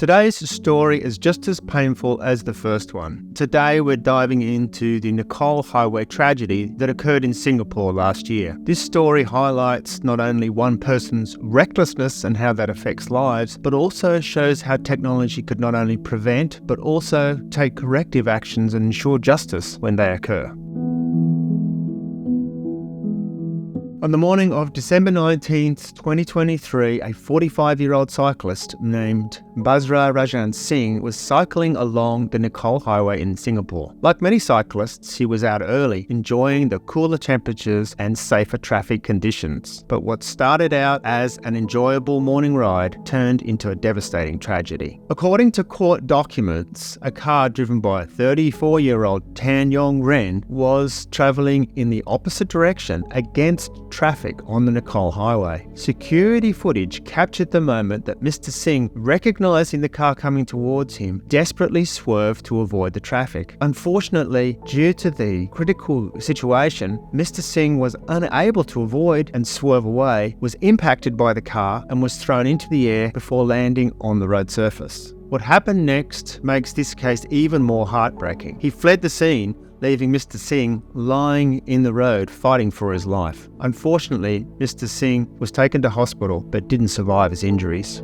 Today's story is just as painful as the first one. Today we're diving into the Nicoll Highway tragedy that occurred in Singapore last year. This story highlights not only one person's recklessness and how that affects lives, but also shows how technology could not only prevent, but also take corrective actions and ensure justice when they occur. On the morning of December 19th, 2023, a 45-year-old cyclist named Basra Rajan Singh was cycling along the Nicoll Highway in Singapore. Like many cyclists, he was out early, enjoying the cooler temperatures and safer traffic conditions. But what started out as an enjoyable morning ride turned into a devastating tragedy. According to court documents, a car driven by 34-year-old Tan Yong Ren was travelling in the opposite direction against traffic on the Nicoll Highway. Security footage captured the moment that Mr. Singh, recognizing the car coming towards him, desperately swerved to avoid the traffic. Unfortunately, due to the critical situation, Mr. Singh was unable to avoid and swerve away, was impacted by the car and was thrown into the air before landing on the road surface. What happened next makes this case even more heartbreaking. He fled the scene, leaving Mr. Singh lying in the road fighting for his life. Unfortunately, Mr. Singh was taken to hospital but didn't survive his injuries.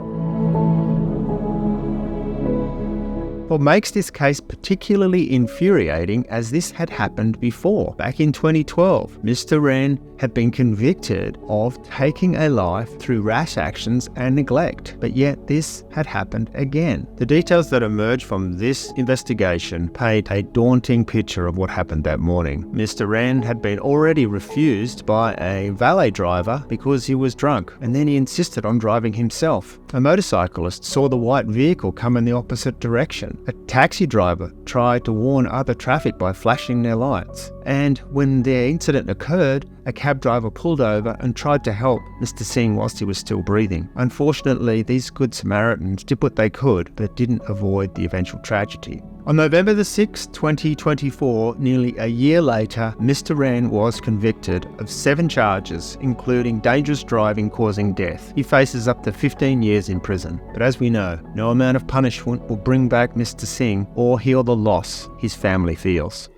What makes this case particularly infuriating, as this had happened before. Back in 2012, Mr. Ren had been convicted of taking a life through rash actions and neglect, but yet this had happened again. The details that emerged from this investigation paint a daunting picture of what happened that morning. Mr. Ren had been already refused by a valet driver because he was drunk, and then he insisted on driving himself. A motorcyclist saw the white vehicle come in the opposite direction. A taxi driver tried to warn other traffic by flashing their lights. And when the incident occurred, a cab driver pulled over and tried to help Mr. Singh whilst he was still breathing. Unfortunately, these good Samaritans did what they could, but didn't avoid the eventual tragedy. On November the 6th, 2024, nearly a year later, Mr. Ren was convicted of 7 charges, including dangerous driving causing death. He faces up to 15 years in prison. But as we know, no amount of punishment will bring back Mr. Singh or heal the loss his family feels.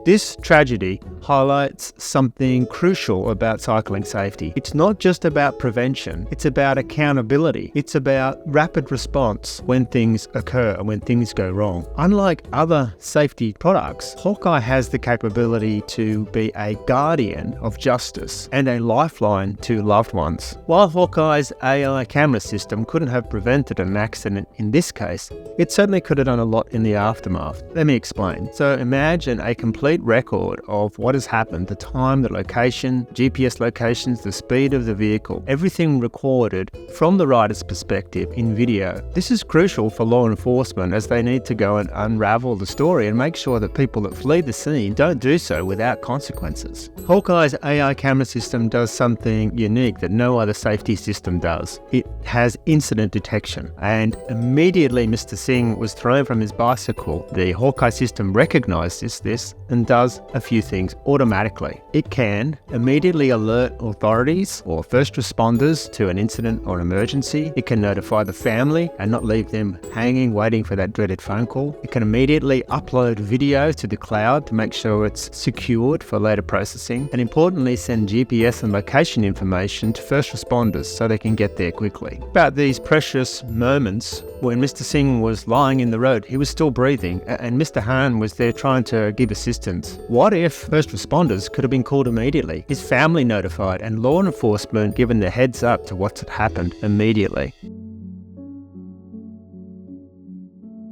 This tragedy highlights something crucial about cycling safety. It's not just about prevention, it's about accountability. It's about rapid response when things occur and when things go wrong. Unlike other safety products, Hawkeye has the capability to be a guardian of justice and a lifeline to loved ones. While Hawkeye's AI camera system couldn't have prevented an accident in this case, it certainly could have done a lot in the aftermath. Let me explain. So imagine a complete record of what has happened, the time, the location, GPS locations, the speed of the vehicle, everything recorded from the rider's perspective in video. This is crucial for law enforcement as they need to go and unravel the story and make sure that people that flee the scene don't do so without consequences. Hawkeye's AI camera system does something unique that no other safety system does. It has incident detection, and immediately Mr. Singh was thrown from his bicycle, the Hawkeye system recognizes this and does a few things automatically. It can immediately alert authorities or first responders to an incident or emergency. It can notify the family and not leave them hanging waiting for that dreaded phone call. It can immediately upload video to the cloud to make sure it's secured for later processing, and importantly send GPS and location information to first responders so they can get there quickly. About these precious moments when Mr. Singh was lying in the road, he was still breathing, and Mr. Han was there trying to give assistance. What if first responders could have been called immediately, his family notified, and law enforcement given the heads up to what had happened immediately?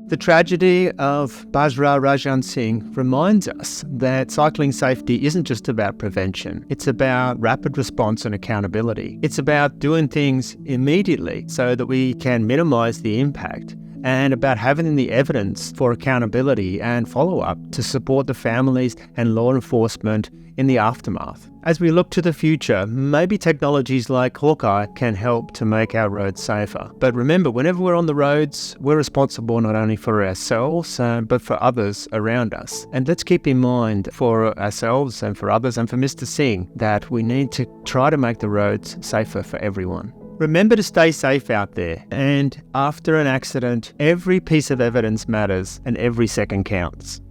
The tragedy of Basra Rajan Singh reminds us that cycling safety isn't just about prevention. It's about rapid response and accountability. It's about doing things immediately so that we can minimize the impact, and about having the evidence for accountability and follow-up to support the families and law enforcement in the aftermath. As we look to the future, maybe technologies like Hawkeye can help to make our roads safer. But remember, whenever we're on the roads, we're responsible not only for ourselves, but for others around us. And let's keep in mind for ourselves and for others and for Mr. Singh that we need to try to make the roads safer for everyone. Remember to stay safe out there. And after an accident, every piece of evidence matters and every second counts.